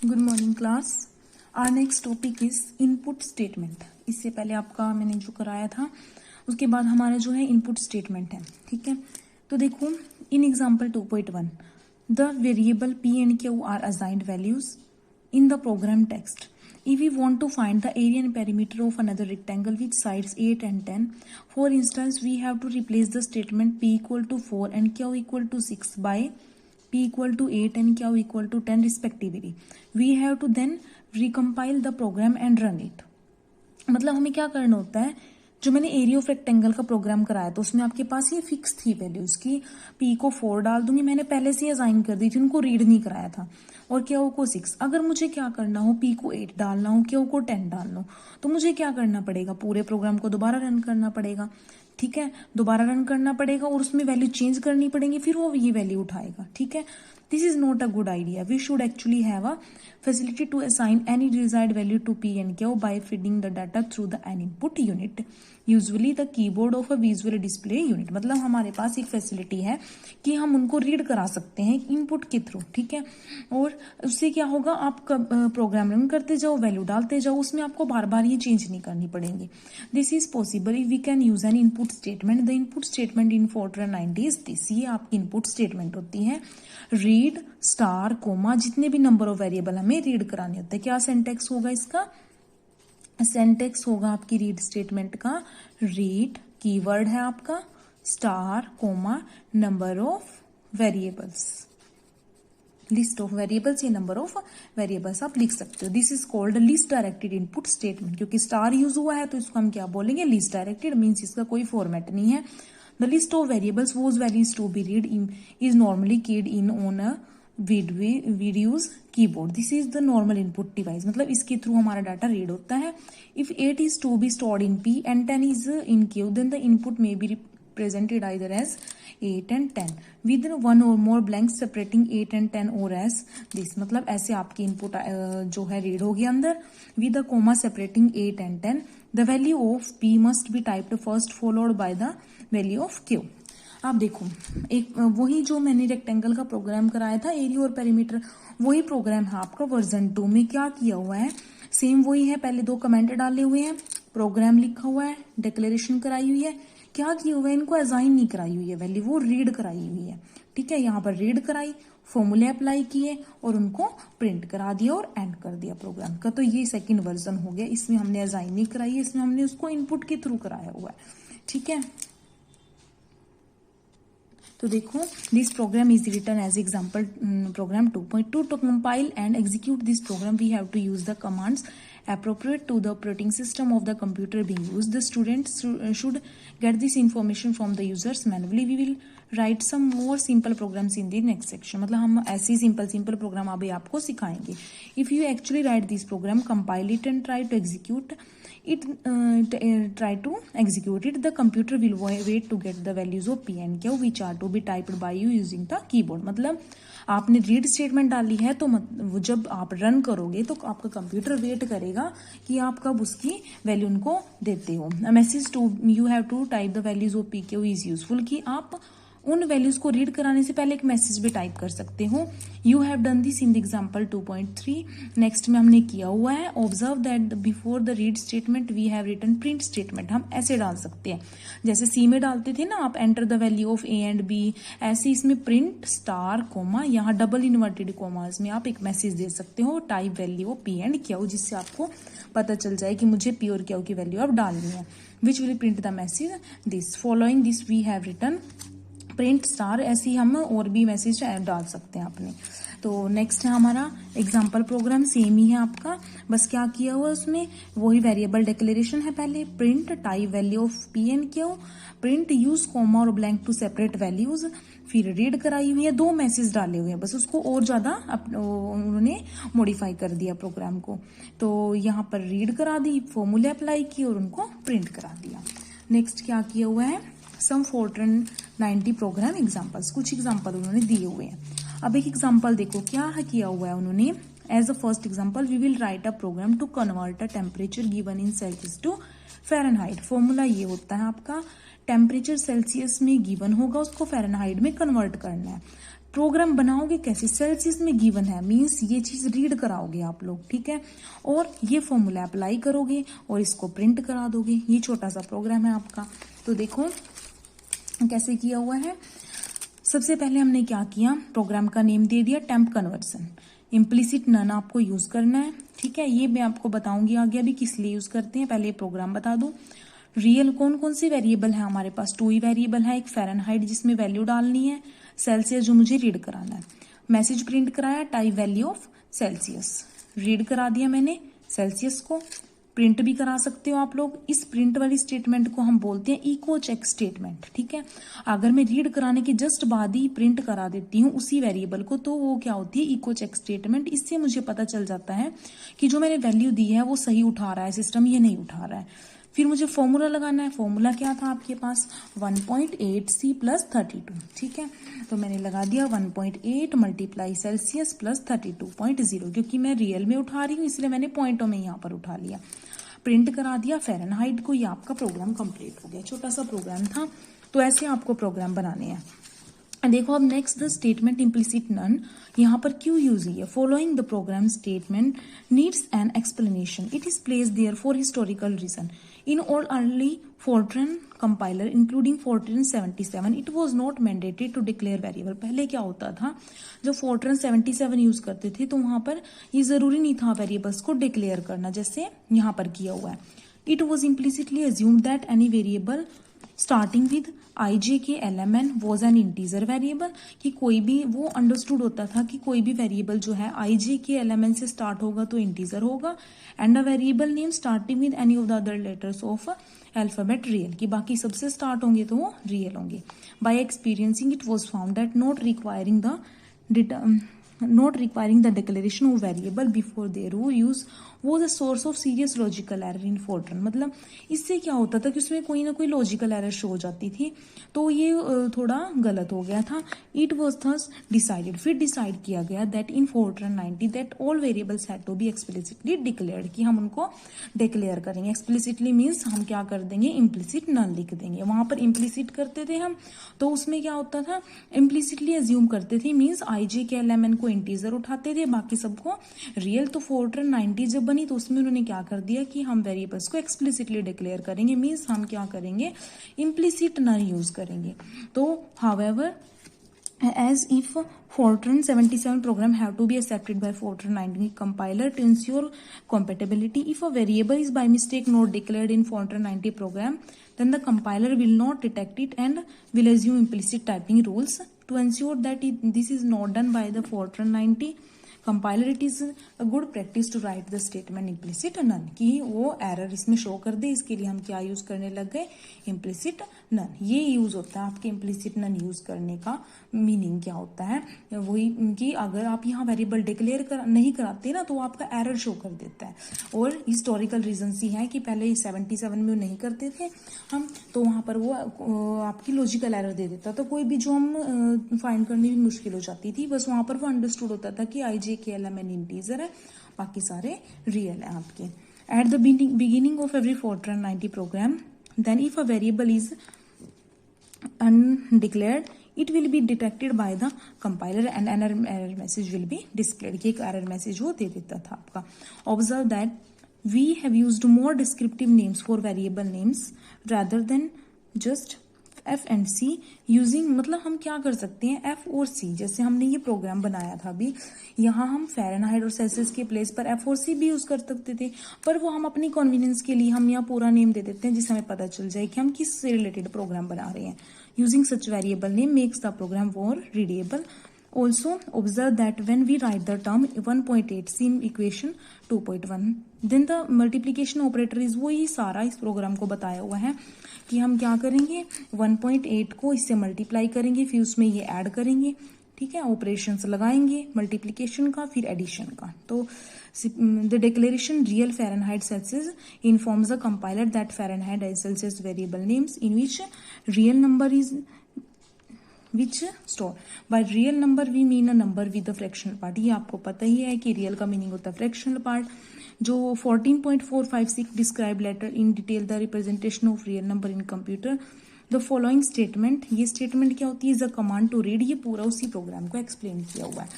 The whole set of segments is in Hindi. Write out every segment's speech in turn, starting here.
Good morning class. Our next topic is input statement. इससे पहले आपका मैंने जो कराया था उसके बाद हमारा जो है इनपुट स्टेटमेंट है, ठीक है। तो देखो in example 2.1 the variable P and Q are assigned values in the program text. If we want to find the area and perimeter of another rectangle with sides 8 and 10, for instance, we have to replace the statement p equal to 4 and q equal to 6 by p equal to 8 and q equal to 10 respectively. We have to then recompile the program and run it. मतलब हमें क्या करना होता है, जो मैंने एरिया ऑफ रेक्टेंगल का प्रोग्राम कराया तो उसमें आपके पास ये फिक्स थी वैल्यूज की पी को 4 डाल दूंगी, मैंने पहले से असाइन कर दी थी, उनको रीड नहीं कराया था, और क्यू को 6। अगर मुझे क्या करना हो, पी को 8 डालना हो, क्यू को 10 डालना हो, तो मुझे क्या करना पड़ेगा, पूरे प्रोग्राम को दोबारा रन करना पड़ेगा, ठीक है। दोबारा रन करना पड़ेगा और उसमें वैल्यू चेंज करनी पड़ेगी, फिर वो ये वैल्यू उठाएगा, ठीक है। This is not a good idea. We should actually have a facility to assign any desired value to P and Q by feeding the data through the an input unit, usually the keyboard of a visual display unit। मतलब हमारे पास एक फैसिलिटी है कि हम उनको रीड करा सकते हैं इनपुट के थ्रू, ठीक है। और उससे क्या होगा, आप प्रोग्राम रन करते जाओ, वैल्यू डालते जाओ, उसमें आपको बार बार ये चेंज नहीं करनी पड़ेंगी। This is possible if we can use an input statement. The input statement in Fortran 90 is this. ये आपकी इनपुट स्टेटमेंट होती है, रीड स्टार कोमा, जितने भी नंबर ऑफ वेरिएबल हमें रीड कराने होते हैं। क्या सेंटेक्स होगा इसका, सेंटेक्स होगा आपकी रीड स्टेटमेंट का, रीड कीवर्ड है आपका, star comma number of variables, list of variables, ये नंबर ऑफ वेरिएबल्स आप लिख सकते हो। This is called list directed input statement. क्योंकि स्टार यूज हुआ है तो इसको हम क्या बोलेंगे, लिस्ट डायरेक्टेड, मीन्स इसका कोई फॉर्मेट नहीं है। The list of variables whose values to be read in is normally keyed in on a video's keyboard. This is the normal input device। मतलब इसके थ्रू हमारा डाटा रीड होता है। If 8 is to be stored in P and 10 is in Q, then the input may be presented either as 8 and 10 with one or more blanks separating 8 and 10 or as this। मतलब ऐसे आपकी इनपुट जो है रीड होगी अंदर with a comma separating 8 and 10। The value of P must be typed first followed by the value of Q। आप देखो एक वही जो मैंने रेक्टेंगल का प्रोग्राम कराया था, एरिया और पेरीमीटर, वही प्रोग्राम है आपका वर्जन 2 में। क्या किया हुआ है, सेम वही है, पहले 2 कमेंट डाले हुए हैं, प्रोग्राम लिखा हुआ है, डिक्लेरेशन कराई हुई है। क्या किया हुआ है, इनको असाइन नहीं कराई हुई है वैल्यू, वो रीड कराई हुई है, ठीक है। यहाँ पर रीड कराई, फॉर्मूले अप्लाई किए और उनको प्रिंट करा दिया और एंड कर दिया प्रोग्राम का। तो ये सेकंड वर्जन हो गया, इसमें हमने असाइन नहीं कराई है, इसमें हमने उसको इनपुट के थ्रू कराया हुआ है, ठीक है। तो देखो this program is written as example program 2.2। To compile and execute this program we have to use the commands appropriate to the operating system of the computer being used. The students should get this information from the users manually. We will write some more simple programs in the next section। मतलब हम ऐसे ही सिंपल प्रोग्राम अभी आपको सिखाएंगे। If you actually write this program, compile it and try to execute it, the computer will wait to get the values of P and Q which are to be typed by you using the keyboard। मतलब आपने रीड स्टेटमेंट डाली है तो जब आप रन करोगे तो आपका कंप्यूटर वेट करेगा कि आप कब उसकी वैल्यू उनको देते हो। Message to you have to type the values of P Q is useful, कि आप उन वैल्यूज को रीड कराने से पहले एक मैसेज भी टाइप कर सकते हो। You have done this in the example 2.3। Next में हमने किया हुआ है, observe that before the read statement we have written print statement. हम ऐसे डाल सकते हैं जैसे सी में डालते थे ना आप, enter the value of A and B, ऐसे इसमें प्रिंट स्टार कोमा, यहाँ डबल इन्वर्टेड कोमास में आप एक मैसेज दे सकते हो, type value of P and Q, जिससे आपको पता चल जाए कि मुझे पी और क्यू की वैल्यू अब डालनी है। Which will print the message this. Following this we have written print star. ऐसे ही हम और भी मैसेज डाल सकते हैं अपने। तो नेक्स्ट है हमारा एग्जाम्पल प्रोग्राम, सेम ही है आपका, बस क्या किया हुआ उसमें वही वेरिएबल डिक्लेरेशन है, पहले print type value of P and Q, print use comma और ब्लैंक टू सेपरेट वैल्यूज, फिर रीड कराई हुई है, 2 मैसेज डाले हुए हैं, बस उसको और ज्यादा उन्होंने मॉडिफाई कर दिया प्रोग्राम को। तो यहाँ पर रीड करा दी, फॉर्मूले अप्लाई किए और उनको प्रिंट करा दिया। नेक्स्ट क्या किया हुआ है, सम Fortran 90 प्रोग्राम एग्जाम्पल्स, कुछ एग्जाम्पल उन्होंने दिए हुए हैं। अब एक एग्जाम्पल देखो क्या किया हुआ है उन्होंने। As a first example we will write a program to convert a temperature given in Celsius to Fahrenheit. Formula ये होता है आपका, टेम्परेचर सेल्सियस में गिवन होगा, उसको फ़ारेनहाइट में कन्वर्ट करना है। प्रोग्राम बनाओगे कैसे, सेल्सियस में गिवन है, मींस ये चीज रीड कराओगे आप लोग, ठीक है, और ये फॉर्मूला अप्लाई करोगे और इसको प्रिंट करा दोगे। ये छोटा सा प्रोग्राम है आपका। तो देखो कैसे किया हुआ है। सबसे पहले हमने क्या किया, प्रोग्राम का नेम दे दिया टेम्प कन्वर्सन, इम्प्लिसिट नन आपको यूज करना है, ठीक है। ये मैं आपको बताऊंगी आगे अभी किस लिए यूज करते हैं, पहले ये प्रोग्राम बता दूं। रियल कौन कौन सी वेरिएबल है हमारे पास, 2 ही वेरिएबल है, एक फ़ारेनहाइट जिसमें वैल्यू डालनी है, सेल्सियस जो मुझे रीड कराना है। मैसेज प्रिंट कराया type value of Celsius, read करा दिया मैंने सेल्सियस को, प्रिंट भी करा सकते हो आप लोग। इस प्रिंट वाली स्टेटमेंट को हम बोलते हैं इको चेक स्टेटमेंट, ठीक है। अगर मैं रीड कराने के जस्ट बाद ही प्रिंट करा देती हूँ उसी वेरिएबल को, तो वो क्या होती है, इको चेक स्टेटमेंट। इससे मुझे पता चल जाता है कि जो मैंने वैल्यू दी है वो सही उठा रहा है सिस्टम, ये नहीं उठा रहा है। फिर मुझे फॉर्मूला लगाना है। फॉर्मूला क्या था आपके पास, 1.8C + 32, ठीक है। तो मैंने लगा दिया 1.8 मल्टीप्लाई सेल्सियस प्लस 32.0, क्योंकि मैं रियल में उठा रही हूँ इसलिए मैंने पॉइंटों में यहाँ पर उठा लिया। प्रिंट करा दिया फ़ारेनहाइट को। ये आपका प्रोग्राम कंप्लीट हो गया, छोटा सा प्रोग्राम था। तो ऐसे आपको प्रोग्राम बनाने हैं। देखो अब next the statement implicit none, यहाँ पर क्यों यूज हुई है, following the program statement needs an explanation, it is place there for historical reason. In all early Fortran compiler including Fortran 77 it was not mandated to declare variable। पहले क्या होता था, जब Fortran 77 यूज करते थे तो वहां पर ये जरूरी नहीं था वेरिएबल्स को डिक्लेयर करना, जैसे यहाँ पर किया हुआ है। It was implicitly assumed that any variable starting with IJK-LMN was an integer variable, कि कोई भी वो अंडरस्टूड होता था कि कोई भी वेरिएबल जो है IJK-LMN से स्टार्ट होगा तो इंटीजर होगा, and a variable name starting with any of the other letters of alphabet real, कि बाकी सबसे स्टार्ट होंगे तो वो रियल होंगे। By experiencing it was found that not requiring the declaration of variable before their use वो the source of serious logical error in Fortran. मतलब इससे क्या होता था कि उसमें कोई ना कोई लॉजिकल एरर शो हो जाती थी, तो ये थोड़ा गलत हो गया था। इट वॉज थस डिसाइडेड, फिर डिसाइड किया गया that in Fortran 90 that all variables had to be explicitly declared, कि हम उनको डिक्लेयर करेंगे। एक्सप्लिसिटली मीन्स हम क्या कर देंगे, इम्प्लिसिट नन लिख देंगे। वहां पर इम्प्लिसिट करते थे हम, तो उसमें क्या होता था, इम्प्लिसिटली एज्यूम करते थे, मीन्स IJK-LMN को इंटीजर उठाते थे, बाकी सबको रियल। तो फोर्ट्रन 90 जब बनी तो उसमें उन्होंने क्या कर दिया कि हम वेरिएबल्स को एक्सप्लिसिटली डिक्लेयर करेंगे, मीन्स हम क्या करेंगे, इम्प्लिसिट नन यूज करेंगे। तो however as if Fortran 77 program have to be accepted by Fortran 90 compiler to ensure compatibility. If a variable is by mistake not declared in Fortran 90 program, then the compiler will not detect it and will assume implicit typing rules. To ensure that this is not done by the Fortran 90 compiler, it is a good practice to write the statement implicit none, कि वो एरर इसमें शो कर दे। इसके लिए हम क्या यूज करने लग गए, इम्प्लिसिट नन। ये यूज होता है आपके इम्प्लिसिट नन यूज करने का मीनिंग क्या होता है, वही कि अगर आप यहाँ वेरिएबल डिक्लेयर नहीं कराते ना तो आपका एरर शो कर देता है। और हिस्टोरिकल रीजन ही है कि पहले 77 में नहीं करते थे हम, तो वहां पर वो आपकी लॉजिकल एरर दे देता, तो कोई भी जो हम फाइंड करनी भी मुश्किल हो जाती थी। बस वहां पर वो अंडरस्टूड होता था कि IJK-LMN इंटीजर है, बाकी सारे रियल है आपके। At the beginning of every Fortran 90 प्रोग्राम, then if a variable is undeclared it will be detected by the compiler and an error message will be displayed, कि एक error message वो दे देता था आपका। Observe that we have used more descriptive names for variable names rather than just F and C using, मतलब हम क्या कर सकते हैं, F और C। जैसे हमने ये प्रोग्राम बनाया था अभी, यहाँ हम फ़ारेनहाइट और सेल्सियस के प्लेस पर F और C भी यूज कर सकते थे, पर वो हम अपनी कन्वीनियंस के लिए हम यहाँ पूरा नेम दे देते हैं जिससे हमें पता चल जाए कि हम किस से रिलेटेड प्रोग्राम बना रहे हैं। Using such variable name makes the program more readable. Also observe that when we write the term 1.8 in equation 2.1, then the multiplication operator is, वो ही सारा इस प्रोग्राम को बताया हुआ है कि हम क्या करेंगे, 1.8 को इससे मल्टीप्लाई करेंगे, फिर उसमें ये ऐड करेंगे, ठीक है, ऑपरेशंस लगाएंगे मल्टीप्लिकेशन का फिर एडिशन का। तो the declaration real Fahrenheit Celsius informs the compiler that Fahrenheit as Celsius variable names in which real number is which store. By real number we mean a number with the fractional part. ये आपको पता ही है कि रियल का मीनिंग होता है फ्रैक्शनल पार्ट। जो 14.456 describe later in detail the representation of real number in computer the following statement, ये स्टेटमेंट क्या होती है, is a command to read, ये पूरा उसी प्रोग्राम को एक्सप्लेन किया हुआ है।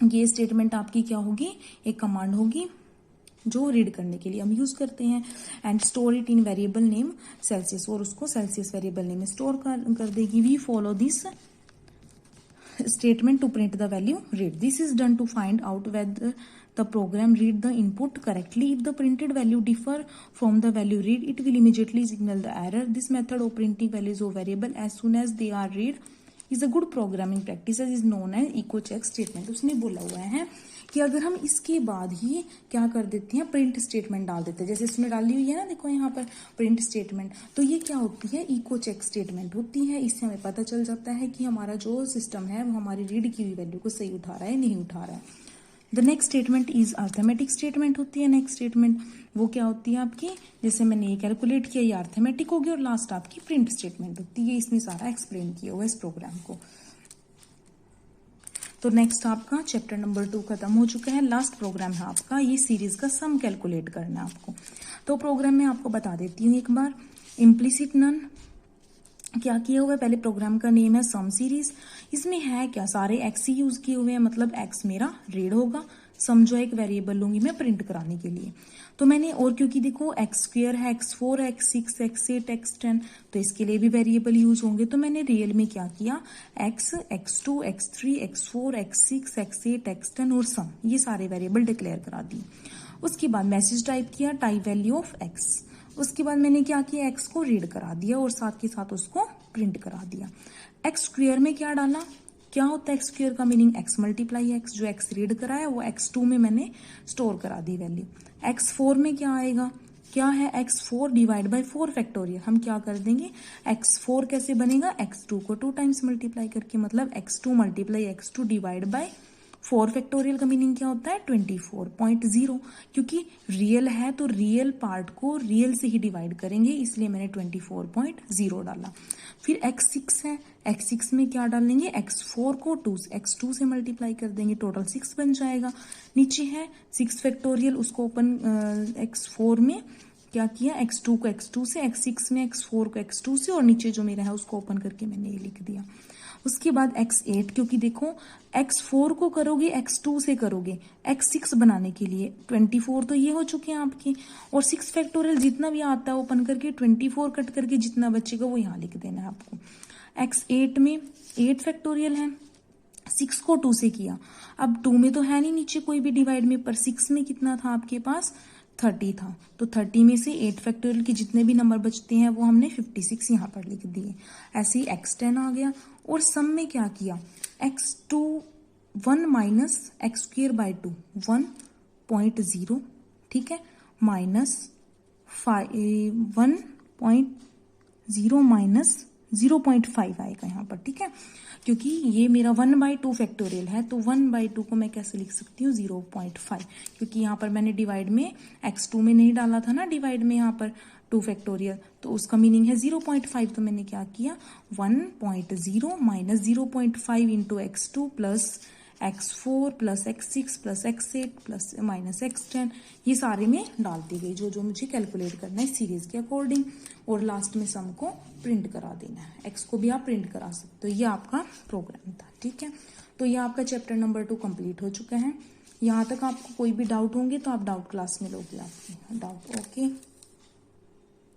ये स्टेटमेंट आपकी क्या होगी, एक कमांड होगी जो रीड करने के लिए हम यूज करते हैं। And store it in variable name Celsius, और उसको सेल्सियस वेरिएबल नेम में स्टोर कर देगी। We follow this statement to print the value read. This is done to find out whether the program read the input correctly. If the printed value differ from the value read, it will immediately signal the error. This method of printing values of variable as soon as they are read is a good programming practice, is known as echo check statement. उसने बोला हुआ है कि अगर हम इसके बाद ही क्या कर देते हैं, प्रिंट स्टेटमेंट डाल देते हैं, जैसे इसमें डाली हुई है ना, देखो यहाँ पर प्रिंट स्टेटमेंट, तो ये क्या होती है, इको चेक स्टेटमेंट होती है। इससे हमें पता चल जाता है कि हमारा जो सिस्टम है वो हमारी रीड की हुई वैल्यू को सही उठा रहा है नहीं उठा रहा है। The next statement is arithmetic statement होती है। नेक्स्ट स्टेटमेंट वो क्या होती है आपकी, जैसे मैंने ये कैलकुलेट किया, ये अर्थमेटिक होगी, और लास्ट आपकी प्रिंट स्टेटमेंट होती है। इसमें सारा एक्सप्लेन किया हुआ है इस प्रोग्राम को। तो नेक्स्ट आपका चैप्टर नंबर 2 खत्म हो चुका है। लास्ट प्रोग्राम है आपका ये सीरीज का सम कैलकुलेट करना है आपको। तो प्रोग्राम में आपको बता देती हूँ एक बार, इम्प्लिसिट नन क्या किया हुआ है, पहले प्रोग्राम का नेम है सम सीरीज। इसमें है क्या, सारे एक्स ही यूज किए हुए हैं, मतलब एक्स मेरा रीड होगा, सम जो एक वेरिएबल लूंगी मैं प्रिंट कराने के लिए। तो मैंने, और क्योंकि देखो एक्स स्क्वायर है, x4, x6, x8, x10, तो इसके लिए भी वेरिएबल यूज होंगे। तो मैंने रियल में क्या किया, x, x2, x3, x4, x6, x8, x10 और सम, ये सारे वेरिएबल डिक्लेयर करा दिए। उसके बाद मैसेज टाइप किया, टाइप वैल्यू ऑफ x। उसके बाद मैंने क्या किया, x को रीड करा दिया और साथ के साथ उसको प्रिंट करा दिया। एक्स स्क्वायर में क्या डाला, क्या होता है एक्स स्क्वायर का मीनिंग, एक्स मल्टीप्लाई एक्स, जो एक्स रीड करा है वो x2 में मैंने स्टोर करा दी वैल्यू। x4 में क्या आएगा, क्या है, x4 डिवाइड बाय 4 फैक्टोरियल। हम क्या कर देंगे, x4 कैसे बनेगा, x2 को 2 टाइम्स मल्टीप्लाई करके, मतलब x2 multiply x2 divide by 4 factorial का मीनिंग क्या होता है, 24.0। क्योंकि रियल है तो रियल पार्ट को रियल से ही डिवाइड करेंगे, इसलिए मैंने 24.0 डाला। फिर x6 है, x6 में क्या डालेंगे, x4 को x2 से मल्टीप्लाई कर देंगे, टोटल 6 बन जाएगा। नीचे है 6 फैक्टोरियल, उसको ओपन x4 में क्या किया, x2 को x2 से, x6 में x4 को x2 से, और नीचे जो मेरा है उसको ओपन करके मैंने ये लिख दिया। उसके बाद x8, क्योंकि देखो x4 को करोगे x2 से करोगे, x6 बनाने के लिए 24 तो ये हो चुके हैं आपके, और 6 फैक्टोरियल जितना भी आता है ओपन करके 24 कट करके जितना बचेगा वो यहाँ लिख देना है आपको। x8 में 8 फैक्टोरियल है, 6 को 2 से किया, अब 2 में तो है नहीं नीचे कोई भी डिवाइड में, पर 6 में कितना था आपके पास, 30 था, तो 30 में से 8 फैक्टोरियल के जितने भी नंबर बचते हैं वो हमने 56 यहाँ पर लिख दिए। ऐसे ही x10 आ गया, और सम में क्या किया, x2 1 minus x square by 2 1.0, ठीक है, माइनस 1.0 माइनस 0.5 आएगा यहाँ पर, ठीक है, क्योंकि ये मेरा 1/2 फैक्टोरियल है, तो 1/2 को मैं कैसे लिख सकती हूँ, 0.5, क्योंकि यहाँ पर मैंने डिवाइड में x2 में नहीं डाला था ना, डिवाइड में यहाँ पर 2 फैक्टोरियल, तो उसका मीनिंग है 0.5। तो मैंने क्या किया, 1.0 minus 0.5 into x2 plus x4 plus x6 plus x8 plus minus x10, ये सारे में डाल दी गई जो जो मुझे कैलकुलेट करना है सीरीज के अकॉर्डिंग, और लास्ट में सम को प्रिंट करा देना है। x को भी आप प्रिंट करा सकते हो। ये आपका प्रोग्राम था, ठीक है। तो ये आपका चैप्टर नंबर 2 कंप्लीट हो चुका है। यहाँ तक आपको कोई भी डाउट होंगे तो आप डाउट क्लास में लोगे आपके डाउट, ओके।